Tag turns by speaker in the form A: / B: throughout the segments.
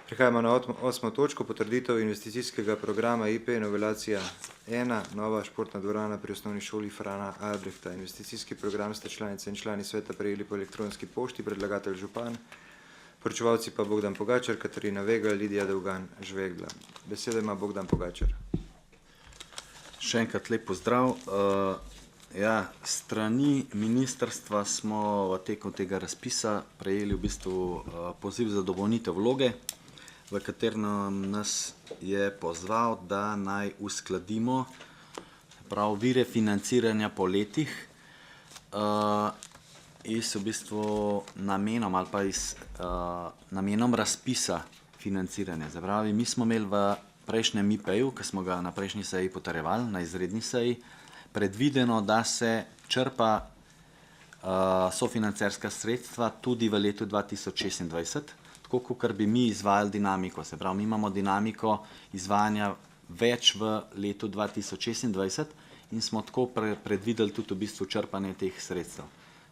A: Prehajamo na 8. točko, potrditev investicijskega programa IP novelacija 1, nova športna dvorana pri osnovni šoli Frana Albrehta. Investicijski program sta članice in člani sveta prejeli po elektronski pošti, predlagatelj župan, poročevalci pa Bogdan Pogačar, Katarina Vega, Lidija Dolgan, Žvegla. Besedo ima Bogdan Pogačar.
B: Še enkrat lep pozdrav. Strani ministrstva smo v teku tega razpisa prejeli v bistvu poziv za dopolnitev vloge, v katerem nas je pozval, da naj uskladimo vire financiranja po letih iz v bistvu namenom ali pa iz namenom razpisa financiranja. Zapravi, mi smo imeli v prejšnjem IP-ju, ki smo ga na prejšnji seji potrjevali, na izredni seji, predvideno, da se črpa sofinancerska sredstva tudi v letu 2026, tako kot bi mi izvajali dinamiko. Se pravi, mi imamo dinamiko izvajanja več v letu 2026 in smo tako predvideli tudi v bistvu črpanje teh sredstev.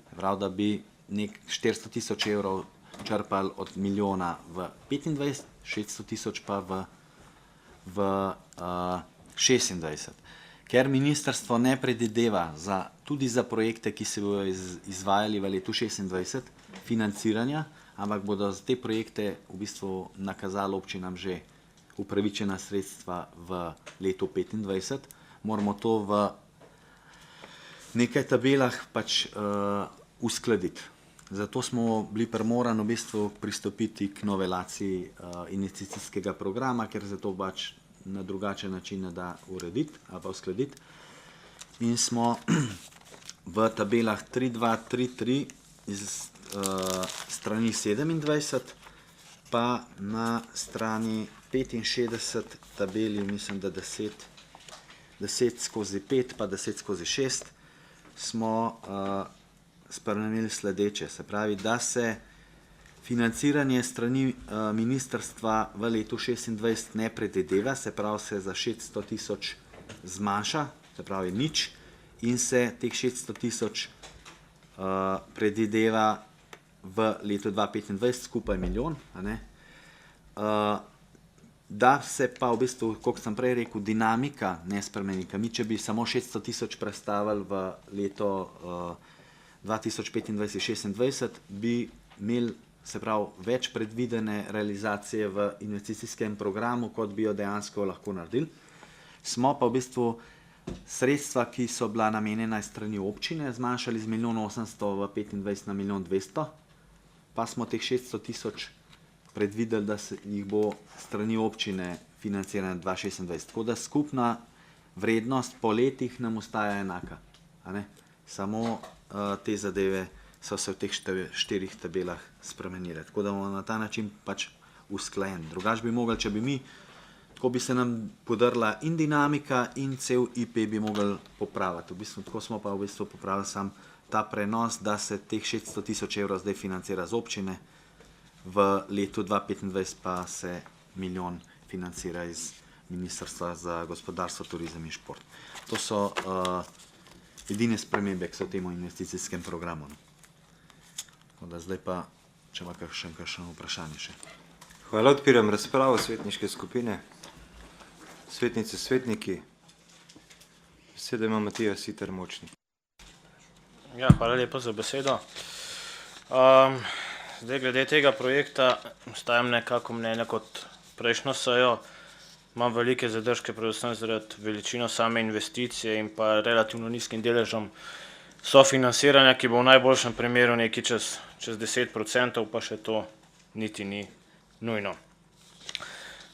B: Se pravi, da bi nek 400 tisoč evrov črpali od milijona v 25, 600 tisoč pa v 26. Ker ministrstvo ne predvideva tudi za projekte, ki se bodo izvajali v letu 26, financiranja, ampak bodo za te projekte v bistvu nakazali občinam že upravičena sredstva v letu 25, moramo to v nekaj tabelah pač uskladiti. Zato smo bili primorani v bistvu pristopiti k novelaciji investicijskega programa, ker se to pač na drugačen način ne da urediti ali pa uskladiti. In smo v tabelah 3.2.3.3 iz strani 27, pa na strani 65 tabeli, mislim, da 10/5 pa 10/6 smo spremenili sledeče. Se pravi, da se financiranje strani ministrstva v letu 26 ne predvideva, se pravi, se za 600 tisoč zmanjša, se pravi nič, in se teh 600 tisoč predvideva v letu 2025 skupaj milijon. Da se pa v bistvu, kot sem prej rekel, dinamika ne spremeni. Mi, če bi samo 600 tisoč prestavili v leto 2025-26, bi imeli, se pravi, več predvidene realizacije v investicijskem programu, kot bi jo dejansko lahko naredili. Smo pa v bistvu sredstva, ki so bila namenjena strani občine, zmanjšali z 1 800 000 v 25 na 1 200 000, pa smo teh 600 tisoč predvideli, da se jih bo strani občine financirane 2026. Tako da skupna vrednost po letih nam ostaja enaka. Samo te zadeve so se v teh 4 tabelah spremenile. Tako da bomo na ta način pač usklajeni. Drugač bi mogli, če bi mi, tako bi se nam podrla in dinamika in cel IP bi mogli popraviti. V bistvu tako smo pa v bistvu popravili sam ta prenos, da se teh 600 tisoč evrov zdaj financira z občine, v letu 2025 pa se milijon financira iz Ministrstva za gospodarstvo, turizem in šport. To so edine spremembe, ki so v tem investicijskem programu. Zdaj pa, če ima kakšno vprašanje še.
A: Hvala, odpiram razpravo svetniške skupine. Svetnice, svetniki. Besedo ima Matija Siter Močnik.
C: Hvala lepa za besedo. Zdaj, glede tega projekta ostajam nekako mnenja kot prejšnjo sejo. Imam velike zadržke, predvsem zaradi veličino same investicije in pa relativno nizkim deležem sofinanciranja, ki bo v najboljšem primeru nekaj čez 10%, pa še to niti ni nujno.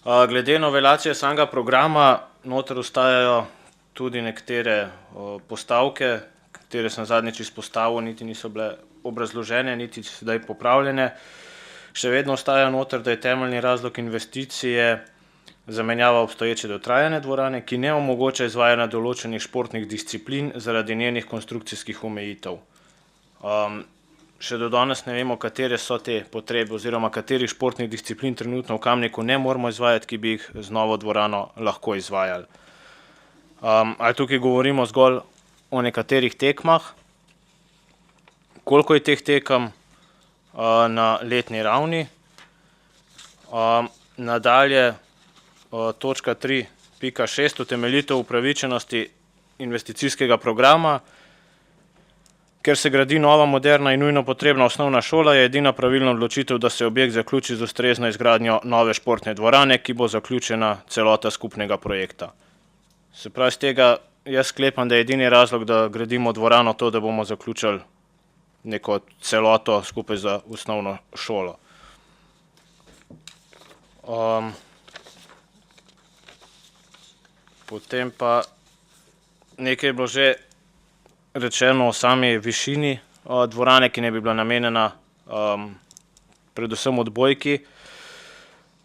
C: Glede novelacije samega programa, noter ostajajo tudi nekatere postavke, katere sem zadnjič izpostavil, niti niso bile obrazložene, niti sedaj popravljene. Še vedno ostaja noter, da je temeljni razlog investicije zamenjava obstoječe dotrajane dvorane, ki ne omogoča izvajanja določenih športnih disciplin zaradi njenih konstrukcijskih omejitev. Še do danes ne vemo, katere so te potrebe oziroma katerih športnih disciplin trenutno v Kamniku ne moramo izvajati, ki bi jih z novo dvorano lahko izvajali. Ali tukaj govorimo zgolj o nekaterih tekmah, koliko je teh tekem na letni ravni, Nadalje, točka 3.6, utemeljitev upravičenosti investicijskega programa. Ker se gradi nova, moderna in nujno potrebna osnovna šola, je edina pravilna odločitev, da se objekt zaključi z ustrezno izgradnjo nove športne dvorane, ki bo zaključena celota skupnega projekta. Se pravi, z tega jaz sklepam, da je edini razlog, da gradimo dvorano, to, da bomo zaključili neko celoto skupaj z osnovno šolo. Potem pa nekaj je bilo že rečeno o sami višini dvorane, ki ne bi bila namenjena predvsem odbojki.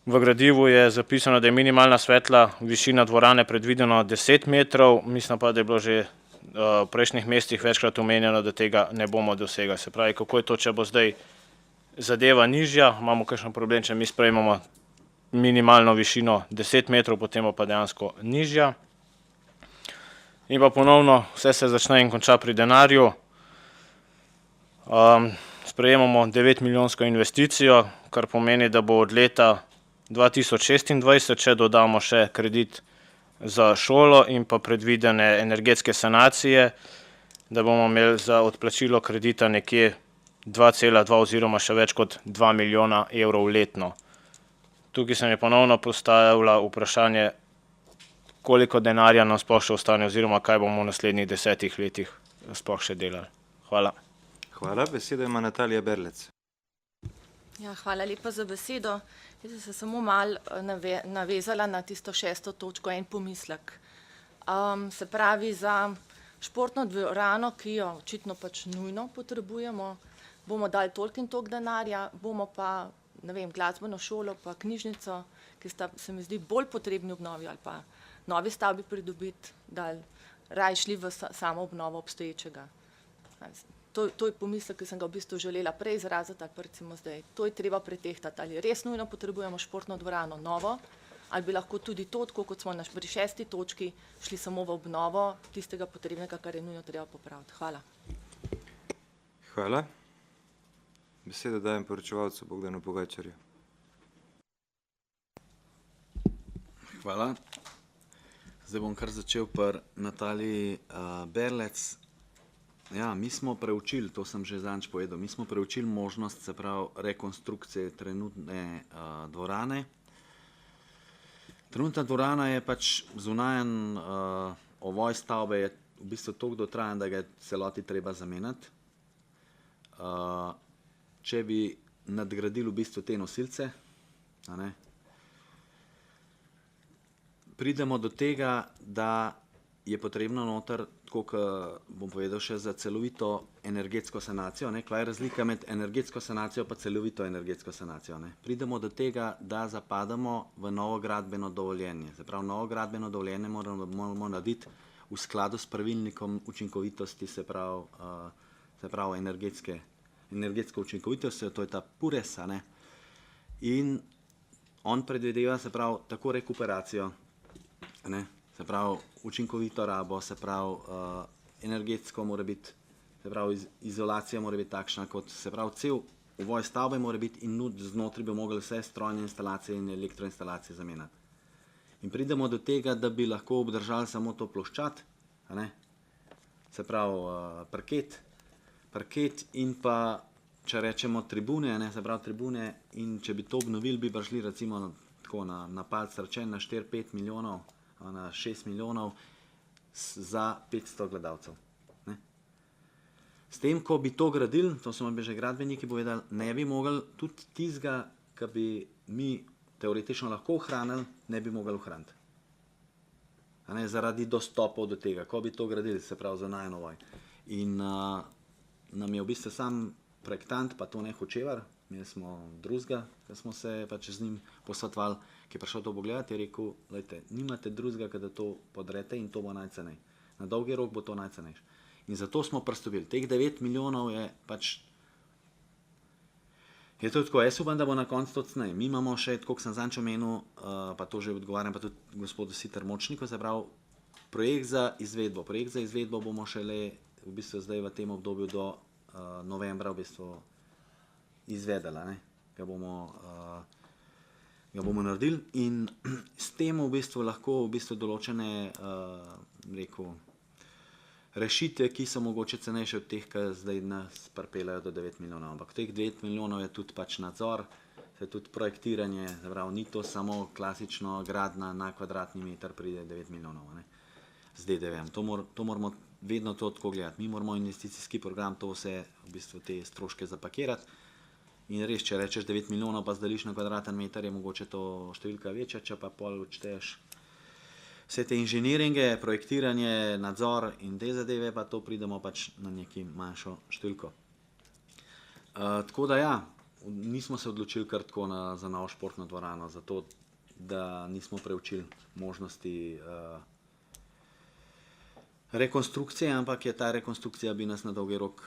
C: V gradivu je zapisano, da je minimalna svetla višina dvorane predvideno 10 metrov, mislim pa, da je bilo že v prejšnjih mestih večkrat omenjeno, da tega ne bomo dosegali. Se pravi, kako je to, če bo zdaj zadeva nižja, imamo kakšen problem, če mi sprejmemo minimalno višino 10 metrov, potem pa dejansko nižja. In pa ponovno, vse se začne in konča pri denarju. Sprejemamo 9-milijonsko investicijo, kar pomeni, da bo od leta 2026, če dodamo še kredit za šolo in pa predvidene energetske sanacije, da bomo imeli za odplačilo kredita nekje 2,2 oziroma še več kot 2 milijona evrov letno. Tukaj se mi ponovno postavlja vprašanje, koliko denarja nam sploh še ostane oziroma kaj bomo v naslednjih 10 letih sploh še delali. Hvala.
A: Hvala. Besedo ima Natalija Berlec.
D: Ja, hvala lepa za besedo. Jaz sem se samo malo navezala na tisto 6. točko, en pomislek. Se pravi, za športno dvorano, ki jo očitno pač nujno potrebujemo, bomo dali toliko in toliko denarja, bomo pa, ne vem, glasbeno šolo pa knjižnico, ki sta, se mi zdi, bolj potrebni obnovi ali pa novi stavbi pridobiti, da raje šli v samo obnovo obstoječega. To je pomislek, ki sem ga v bistvu želela prej izraziti, ali pa recimo zdaj. To je treba pretehtati, ali res nujno potrebujemo športno dvorano novo, ali bi lahko tudi to, tako kot smo pri 6. točki, šli samo v obnovo tistega potrebnega, kar je nujno treba popraviti. Hvala.
A: Hvala. Besedo dajem poročevalcu Bogdanu Pogačarju.
B: Hvala. Zdaj bom kar začel pri Nataliji Berlec. Ja, mi smo preučili, to sem že zadnjič povedal, mi smo preučili možnost, se pravi, rekonstrukcije trenutne dvorane. Trenutna dvorana je pač zunajen ovoj stavbe je v bistvu toliko dotrajan, da ga je celoti treba zamenjati. Če bi nadgradili v bistvu te nosilce, pridemo do tega, da je potrebno noter, tako kot bom povedal še za celovito energetsko sanacijo, kaj je razlika med energetsko sanacijo pa celovito energetsko sanacijo. Pridemo do tega, da zapadamo v novo gradbeno dovoljenje. Se pravi, novo gradbeno dovoljenje moramo narediti v skladu s pravilnikom učinkovitosti, se pravi energetsko učinkovitost, to je ta PURES, in on predvideva, se pravi, tako rekuperacijo, se pravi, učinkovito rabo, se pravi, energetsko mora biti, se pravi, izolacija mora biti takšna, kot se pravi, cel ovoj stavbe mora biti in znotraj bi mogli vse strojne instalacije in elektroinstalacije zamenjati. In pridemo do tega, da bi lahko obdržali samo to ploščad, se pravi, parket in pa, če rečemo, tribune, se pravi, tribune, in če bi to obnovili, bi prišli recimo tako na palec rečen na 4-5 milijonov, na 6 milijonov za 500 gledalcev. S tem, ko bi to gradili, to so mi že gradbeniki povedali, ne bi mogli tudi tistega, ki bi mi teoretično lahko ohranili, ne bi mogli ohraniti. Zaradi dostopov do tega, ko bi to gradili, se pravi za najenovoj. In nam je v bistvu sam projektant, pa to ne Hočevar, mi smo drugega, ki smo se pač z njim posvetovali, ki je prišel to pogledati, je rekel, lejte, nimate drugega, da to podrete in to bo najcenej. Na dolgi rok bo to najcenejš. In zato smo pristopili. Teh 9 milijonov je pač, je to tako, jaz upam, da bo na koncu to cenej. Mi imamo še, tako kot sem zadnjič omenil, pa to že odgovarjam, pa tudi gospodu Siter Močniku, se pravi, projekt za izvedbo. Projekt za izvedbo bomo šele v bistvu zdaj v tem obdobju do novembra v bistvu izvedela, ga bomo ga bomo naredili in s tem v bistvu lahko v bistvu določene rešitve, ki so mogoče cenejše od teh, ki zdaj nas pripeljajo do 9 milijonov. Ampak teh 9 milijonov je tudi pač nadzor, se tudi projektiranje, zaprav, ni to samo klasično gradnja na kvadratni meter pride 9 milijonov, ne, z DDV-jem. To moramo vedno to tako gledati. Mi moramo investicijski program to vse, v bistvu te stroške zapakirati. In res, če rečeš 9 milijonov, pa zdališ na kvadraten meter, je mogoče to številka večja, če pa pol odšteješ vse te inženiringe, projektiranje, nadzor in te zadeve, pa to pridemo pač na neki manjšo številko. Tako da ja, nismo se odločili kar tako za novo športno dvorano, zato da nismo preučili možnosti rekonstrukcije, ampak je ta rekonstrukcija bi nas na dolgi rok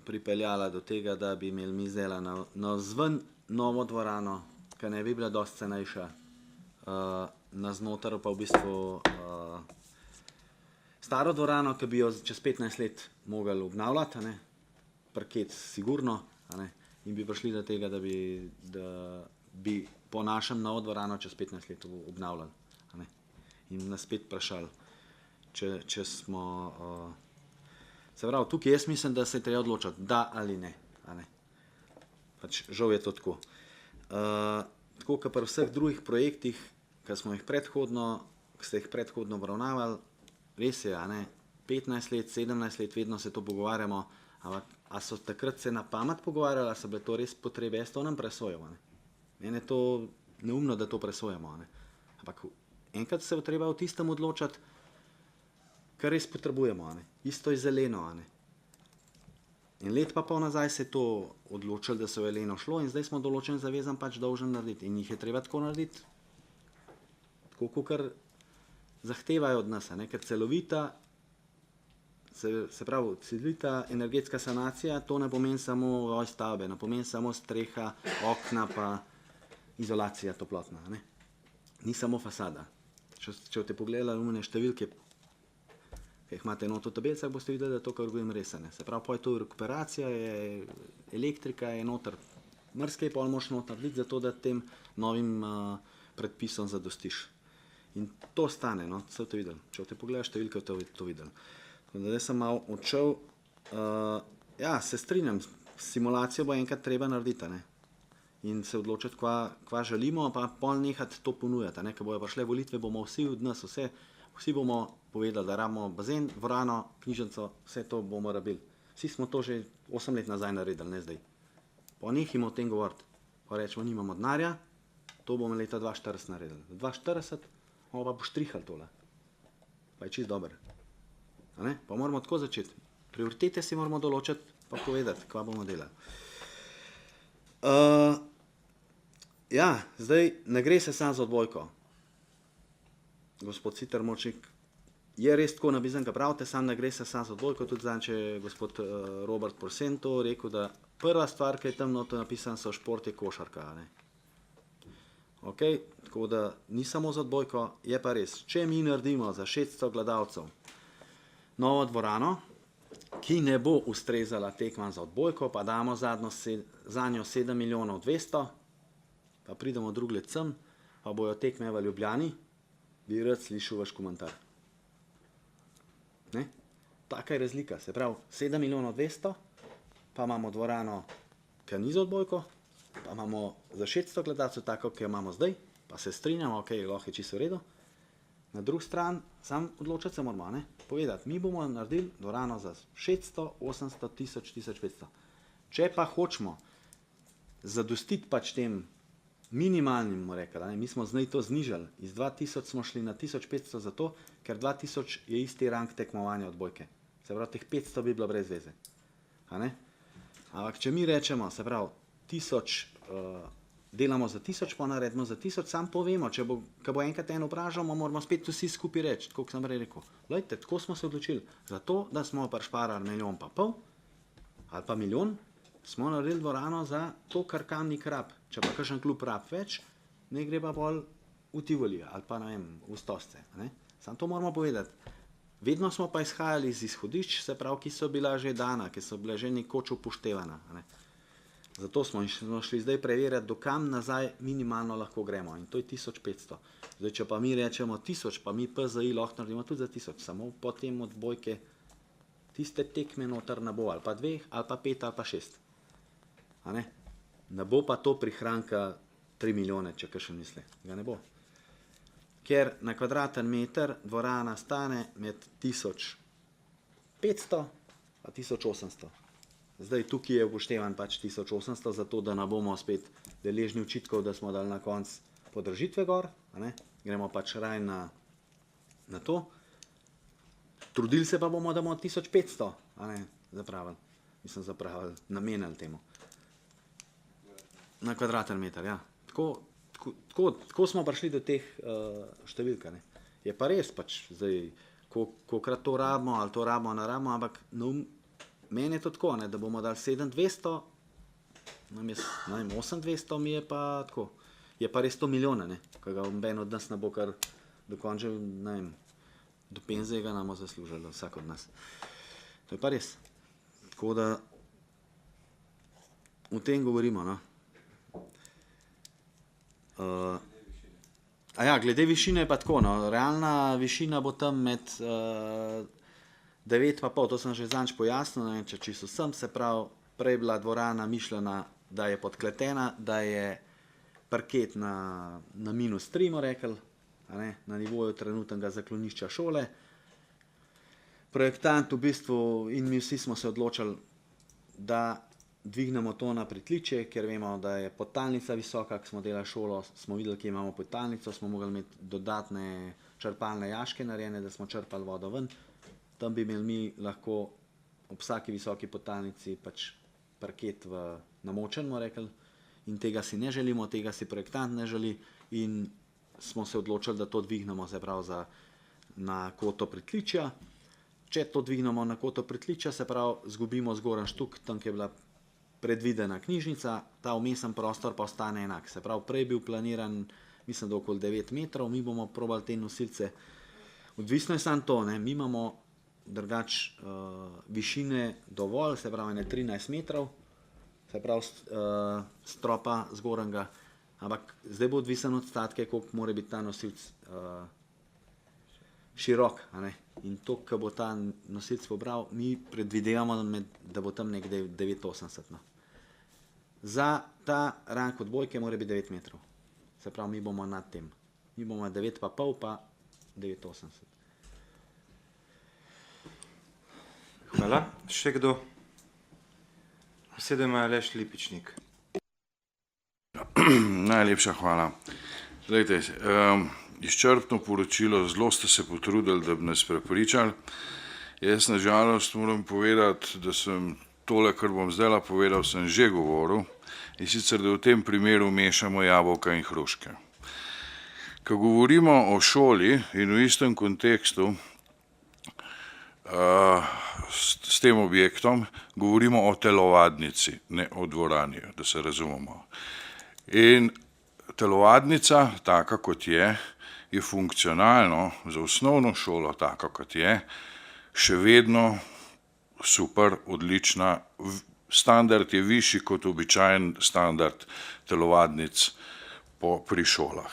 B: pripeljala do tega, da bi imeli mi zdaj na zven novo dvorano, ki ne bi bila dosti cenejša, na znotraj pa v bistvu staro dvorano, ki bi jo čez 15 let mogli obnavljati, ne, parket sigurno, ne, in bi prišli do tega, da bi po našem novo dvorano čez 15 let obnavljali, ne, in nas spet vprašali, če smo... Se pravi, tukaj jaz mislim, da se je treba odločiti, da ali ne. Pač žal je to tako. Tako kot pri vseh drugih projektih, ki ste jih predhodno obravnavali, res je, 15 let, 17 let, vedno se to pogovarjamo, ampak a so takrat se na pamet pogovarjali, a so bile to res potrebe, jaz to nam presojamo. Mene je to neumno, da to presojamo. Ampak enkrat se bo treba v tistem odločiti, kar res potrebujemo, isto je zeleno. In let pa pol nazaj se je to odločilo, da se je zeleno šlo in zdaj smo določen zavezan pač dolžen narediti in jih je treba tako narediti, tako kakor zahtevajo od nas, ker celovita energetska sanacija, to ne pomeni samo roj stavbe, ne pomeni samo streha, okna pa izolacija toplotna, ni samo fasada. Če boste pogledali umne številke, ki jih imate noto v tabelcah, boste videli, da to, kar govorim, res ne. Se pravi, pa je to rekuperacija, elektrika je noter, mrske je pol moč noter narediti, zato da tem novim predpisom zadostiš. In to stane, se boste videli. Če boste pogledali številke, boste to videli. Zdaj sem malo odšel. Ja, se strinjam, simulacijo bo enkrat treba narediti, in se odločiti, kva želimo, pa pol nehati to ponujati, ko bojo prišle volitve, bomo vsi od nas vsi bomo povedali, da rabimo bazen, dvorano, knjižnico, vse to bomo rabili. Vsi smo to že 8 let nazaj naredili, ne zdaj. Pa nehimo o tem govoriti. Pa rečemo, nimamo denarja, to bomo leta 2040 naredili. 2040 bomo pa poštrihali tole. Pa je čist dober. Pa moramo tako začeti. Prioritete si moramo določiti, pa povedati, kva bomo delali. Ja, zdaj ne gre se samo za odbojko. Gospod Sitar Močnik je res tako napisan, kot pravite, sam ne gre se samo za odbojko, tudi zanj, če je gospod Robert Porsento rekel, da prva stvar, ki je tam noto napisan, so šport je košarka. Ok, tako da ni samo za odbojko, je pa res. Če mi naredimo za 600 gledalcev novo dvorano, ki ne bo ustrezala tekmam za odbojko, pa damo za njo 7 milijonov 200, pa pridemo drug let sem, pa bojo tekme v Ljubljani, bi rad slišal vaš komentar. Taka je razlika, se pravi 7 milijonov 200, pa imamo dvorano, ki ni za odbojko, pa imamo za 600 gledalcev tako, ki jo imamo zdaj, pa se strinjamo, ok, lahko je čisto v redu. Na drugi strani, sam odločiti se moramo, povedati, mi bomo naredili dvorano za 600, 800, 1000, 1500. Če pa hočemo zadostiti pač tem minimalnim, bomo rekli, mi smo zdaj to znižali, iz 2000 smo šli na 1500 zato, ker 2000 je isti rang tekmovanja odbojke. Se pravi, teh 500 bi bilo brez veze. Ampak če mi rečemo, se pravi, 1000 delamo za 1000, pa naredimo za 1000, sam povemo, ko bo enkrat eno vprašamo, moramo spet vsi skupaj reči, tako sem rekel. Glejte, tako smo se odločili, zato, da smo prišparali 1,5 milijona, ali pa milijon, smo naredili dvorano za to, kar Kamnik rab. Če pa kakšen klub rab več, ne gre pa bolj v Tivoli, ali pa ne vem, v Stosce. Sam to moramo povedati. Vedno smo pa izhajali iz izhodišč, se pravi, ki so bila že dana, ki so bila že nekoč upoštevana. Zato smo šli zdaj preverjati, dokam nazaj minimalno lahko gremo. In to je 1500. Zdaj, če pa mi rečemo 1000, pa mi PZI lahko naredimo tudi za 1000. Samo potem odbojke tiste tekme noter ne bo, ali pa 2, ali pa 5, ali pa 6. A ne? Ne bo pa to prihranka 3 milijone, če kaj še misli. Ga ne bo. Ker na kvadraten meter dvorana stane med 1500 a 1800. Zdaj tukaj je upoštevan pač 1800, zato da ne bomo spet deležni očitkov, da smo dali na konc podražitve gor, a ne? Gremo pač raj na to. Trudili se pa bomo, da bomo 1500, a ne, zapravili, namenili temu. Na kvadraten meter, ja. Tako smo prišli do teh številk, ne. Je pa res pač, zdaj, kolikrat to rabimo, ali to rabimo, ne rabimo, ampak meni je to tako, ne, da bomo dali 7200, nam je, ne vem, 8200 mi je pa tako. Je pa res 100 milijone, ne, ko ga noben od nas ne bo kar dokončal, ne vem, do penzije ga nam bo zaslužilo, vsak od nas. To je pa res. Tako da o tem govorimo, no. Glede višine je pa tako, no, realna višina bo tam med 9,5, to sem že zadnjič pojasnil, ne, če čisto sem, se pravi, prej bila dvorana mišljena, da je podkletena, da je parket na -3, mo rekel, a ne, na nivoju trenutnega zaklonišča šole. Projektant v bistvu in mi vsi smo se odločili, da dvignemo to na pritličje, ker vemo, da je podtalnica visoka, ko smo delali šolo, smo videli, kje imamo podtalnico, smo mogli imeti dodatne črpalne jaške narejene, da smo črpali vodo ven. Tam bi imeli mi lahko ob vsaki visoki podtalnici pač parket namočen, mo rekli, in tega si ne želimo, tega si projektant ne želi in smo se odločili, da to dvignemo, se pravi, na koto pritličja. Če to dvignemo na koto pritličja, se pravi, zgubimo zgoren štuk, tam, kjer je bila predvidena knjižnica, ta vmesen prostor pa ostane enak. Se pravi, prej je bil planiran, mislim, da okoli 9 metrov, mi bomo probali te nosilce. Odvisno je samo to, ne, mi imamo drugač višine dovolj, se pravi, ne 13 metrov, se pravi, stropa zgorenga, ampak zdaj bo odvisen od statke, koliko mora biti ta nosilc širok, a ne. In to, ko bo ta nosilc pobral, mi predvidevamo, da bo tam nekde 9,80. No. Za ta rang odbojke mora biti 9 metrov. Se pravi, mi bomo nad tem. Mi bomo 9,5 pa 9,80.
A: Hvala. Še kdo? Besedo ima Aleš Lipičnik.
E: Najlepša hvala. Glejte, izčrpno poročilo, zelo ste se potrudili, da bi nas prepričali. Jaz na žalost moram povedati, da sem tole, kar bom zdajle povedal, sem že govoril, in sicer, da v tem primeru mešamo jabolka in hruške. Ko govorimo o šoli in v istem kontekstu s tem objektom, govorimo o telovadnici, ne o dvorani, da se razumemo. In telovadnica, taka kot je funkcionalno za osnovno šolo, taka kot je, še vedno super, odlična. Standard je višji kot običajen standard telovadnic pri šolah.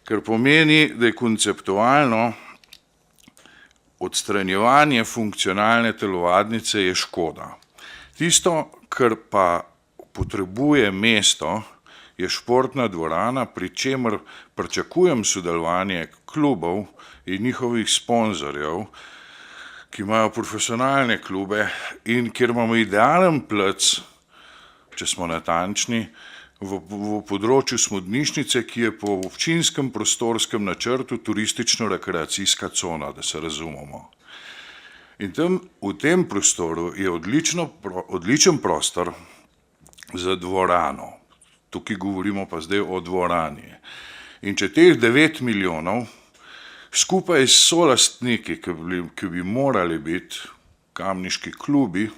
E: Kar pomeni, da je konceptualno odstranjevanje funkcionalne telovadnice je škoda. Tisto, kar pa potrebuje mesto, je športna dvorana, pri čemer pričakujem sodelovanje klubov in njihovih sponzorjev, ki imajo profesionalne klube in kjer imamo idealen plac, če smo natančni, v področju Smodnišnice, ki je po občinskem prostorskem načrtu turistično-rekreacijska cona, da se razumemo. In tam v tem prostoru je odličen prostor za dvorano. Tukaj govorimo pa zdaj o dvorani. In če teh 9 milijonov skupaj s solastniki, ki bi morali biti kamniški klubi,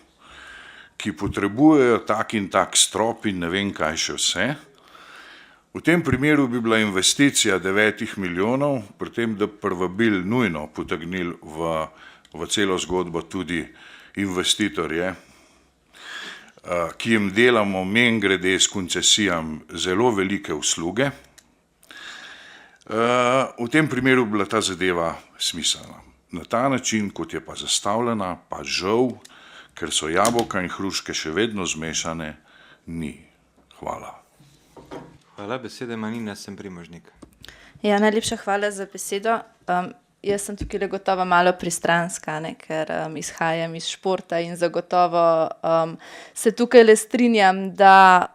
E: ki potrebujejo tak in tak strop in ne vem kaj še vse, v tem primeru bi bila investicija 9 milijonov, pri tem, da prvabil nujno potegnili v celo zgodbo tudi investitorje, ki jim delamo mimogrede s koncesijam zelo velike usluge. V tem primeru bi bila ta zadeva smiselna. Na ta način, kot je pa zastavljena, pa žal, ker so jabolka in hruške še vedno zmešane, ni. Hvala.
A: Hvala, besede ima Nina Semprimožnik.
F: Ja, najlepša hvala za besedo. Jaz sem tukaj gotovo malo pristranska, ne, ker izhajam iz športa in zagotovo se tukaj le strinjam, da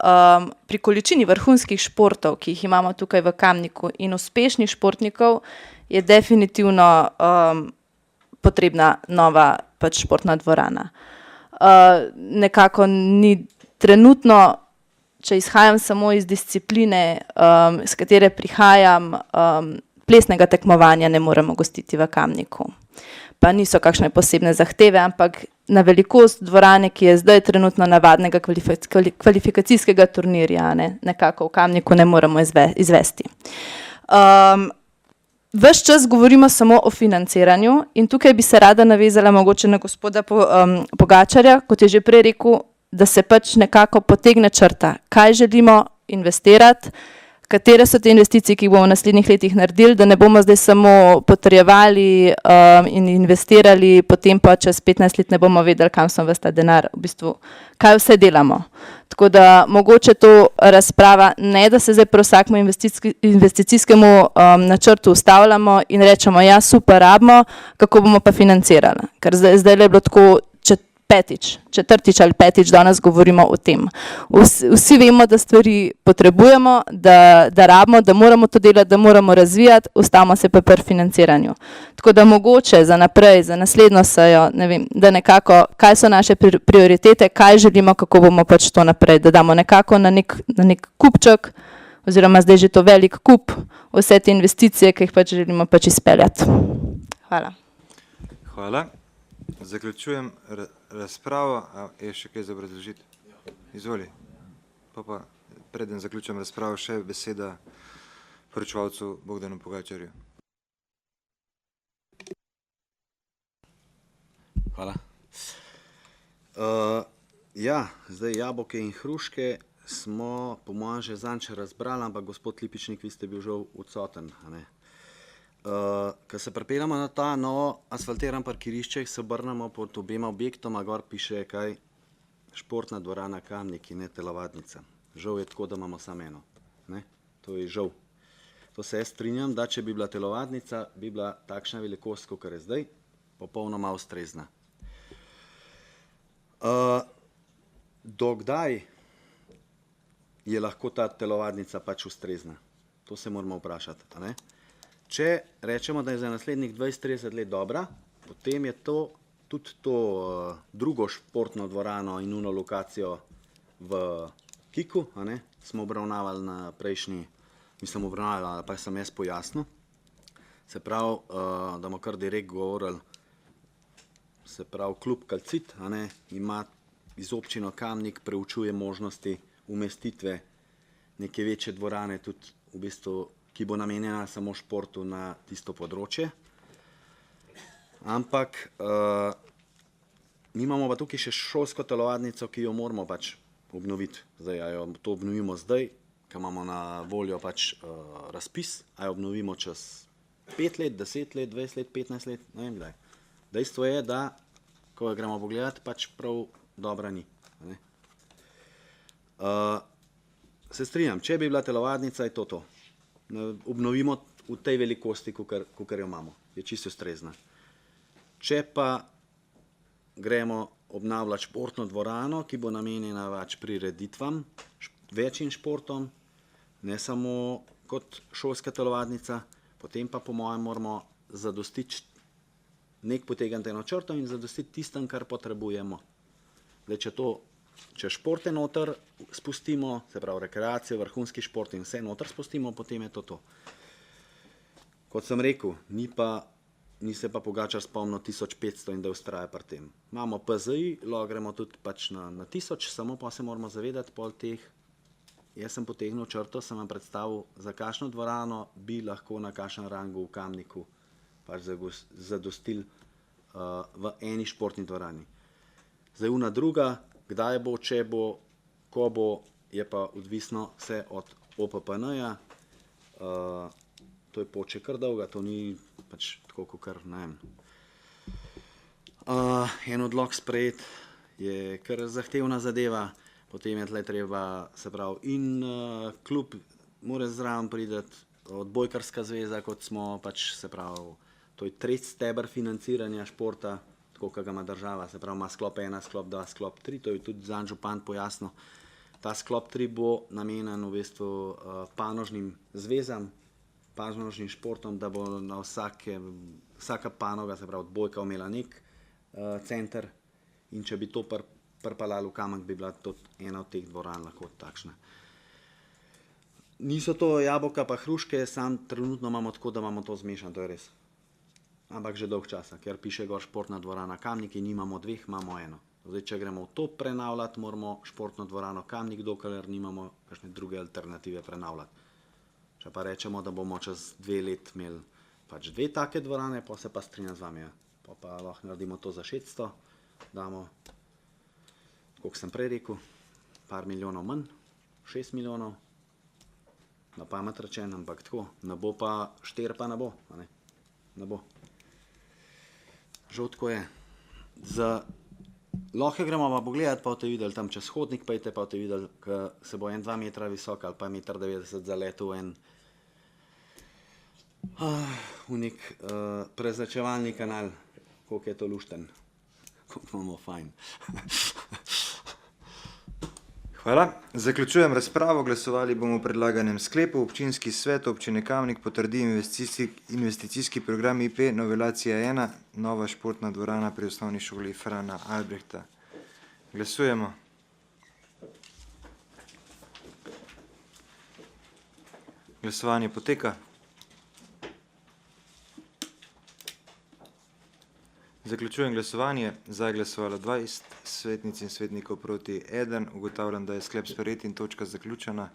F: pri količini vrhunskih športov, ki jih imamo tukaj v Kamniku in uspešnih športnikov, je definitivno potrebna nova pač športna dvorana. Nekako ni trenutno, če izhajam samo iz discipline, s katere prihajam, plesnega tekmovanja ne moremo gostiti v Kamniku. Pa niso kakšne posebne zahteve, ampak na velikost dvorane, ki je zdaj trenutno navadnega kvalifikacijskega turnirja, nekako v Kamniku ne moremo izvesti. Ves čas govorimo samo o financiranju in tukaj bi se rada navezala mogoče na gospoda Pogačarja, kot je že prej rekel, da se pač nekako potegne črta, kaj želimo investirati, katere so te investicije, ki jih bomo v naslednjih letih naredili, da ne bomo zdaj samo potrjevali in investirali, potem pa čez 15 let ne bomo vedeli, kam smo ves ta denar, v bistvu, kaj vse delamo. Tako da mogoče to razprava, ne da se zdaj pri vsakemu investicijskemu načrtu ustavljamo in rečemo, ja, super, rabimo, kako bomo pa financirali. Ker zdaj je bilo tako četrtič ali petič danes govorimo o tem. Vsi vemo, da stvari potrebujemo, da rabimo, da moramo to delati, da moramo razvijati, ustavimo se pa pri financiranju. Tako da mogoče za naprej, za naslednjo sejo, ne vem, da nekako, kaj so naše prioritete, kaj želimo, kako bomo pač to naprej, da damo nekako na nek kupček, oziroma zdaj že to velik kup, vse te investicije, ki jih pač želimo pač izpeljati. Hvala.
A: Hvala. Zaključujem razpravo. Je še kaj za obrazložiti? Izvoli. Pa preden zaključujem razpravo, še beseda poročevalcu Bogdanu Pogačarju.
B: Hvala. Ja, zdaj jabolke in hruške smo po mojem že zadnjič razbrali, ampak gospod Lipičnik, vi ste bil žal odsoten, a ne? Ko se pripeljamo na ta novo asfaltiran parkirišče, se obrnemo pod obema objektoma, gor piše kaj športna dvorana Kamnik in ne telovadnica. Žal je tako, da imamo samo eno. Ne? To je žal. To se jaz strinjam, da če bi bila telovadnica, bi bila takšna velikost, kot je zdaj, popolnoma ustrezna. Do kdaj je lahko ta telovadnica pač ustrezna? To se moramo vprašati, a ne? Če rečemo, da je za naslednjih 20-30 let dobra, potem je to tudi to drugo športno dvorano in uno lokacijo v Kiku, a ne, smo obravnavali na prejšnji, mislim obravnavali, pa sem jaz pojasnil. Se pravi, da bomo kar direkt govorili, se pravi, klub Kalcit, a ne, ima iz občino Kamnik, preučuje možnosti umestitve neke večje dvorane, tudi v bistvu, ki bo namenjena samo športu na tisto področje. Ampak mi imamo pa tukaj še šolsko telovadnico, ki jo moramo pač obnoviti. Zdaj, a jo to obnovimo zdaj, ko imamo na voljo pač razpis, a jo obnovimo čez 5 let, 10 let, 20 let, 15 let, ne vem kdaj. Dejstvo je, da, ko jo gremo pogledati, pač prav dobra ni. Se strinjam, če bi bila telovadnica, je to. Obnovimo v tej velikosti, kakor jo imamo. Je čisto ustrezna. Če pa gremo obnavljati športno dvorano, ki bo namenjena več prireditvam, večjim športom, ne samo kot šolska telovadnica, potem pa po mojem moramo zadostiti nek potegniti eno črto in zadostiti tistem, kar potrebujemo. Če športe noter spustimo, se pravi rekreacijo, vrhunski šport in vse noter spustimo, potem je to. Kot sem rekel, ni se pa Pogačar spomnil 1500 in da vztraja pri tem. Imamo PZI, lahko gremo tudi pač na 1000, samo pa se moramo zavedati pol teh, jaz sem potegnil črto, sem vam predstavil, za kakšno dvorano bi lahko na kakšen rangu v Kamniku pač zadostili v eni športni dvorani. Zdaj, una druga, Kdaj bo, če bo, ko bo, je pa odvisno vse od OPPN-ja. To je poče kar dolga, to ni pač tako, kot kar, ne vem. En odlok sprejet je kar zahtevna zadeva, potem je tle treba, se pravi, in klub mora zraven priti, odbojkarska zveza, kot smo pač, se pravi, to je tretji steber financiranja športa, tako kot ga ima država, se pravi, ima sklop 1, sklop 2, sklop 3, to je tudi zanj župan pojasnil. Ta sklop 3 bo namenjen v bistvu panožnim zvezam, panožnim športom, da bo na vsaka panoga, se pravi, odbojka imela nek center, in če bi to prpalali v kamen, bi bila tudi ena od teh dvoran lahko takšna. Niso to jabolka pa hruške, sam trenutno imamo tako, da imamo to zmešano, to je res. Ampak že dolg časa, ker piše gor športna dvorana Kamnik in nimamo dveh, imamo eno. Zdaj, če gremo v to prenavljati, moramo športno dvorano Kamnik, dokler nimamo kakšne druge alternative prenavljati. Če pa rečemo, da bomo čez 2 let imeli pač 2 take dvorane, pa se pa strinjam z vami, ja. Pa lahko naredimo to za 600, damo, koliko sem prej rekel, par milijonov manj, 6 milijonov, na pamet rečen, ampak tako, ne bo pa 4, pa ne bo, a ne? Ne bo. Žal tako je. Lahko gremo pa pogledati, pa boste videli tam čez hodnik, pejte pa boste videli, ko se bo 2 metra visok ali pa 1,90 m zaletel v nek prezračevalni kanal, koliko je to lušten, koliko imamo fajn.
A: Hvala. Zaključujem razpravo. Glasovali bomo o predlaganem sklepu. Občinski svet občine Kamnik potrdi investicijski program IP novelacija 1, nova športna dvorana pri osnovni šoli Frana Albrehta. Glasujemo. Glasovanje poteka. Zaključujem glasovanje. Za je glasovalo 20 svetnic in svetnikov, proti 1. Ugotavljam, da je sklep sprejet in točka zaključena.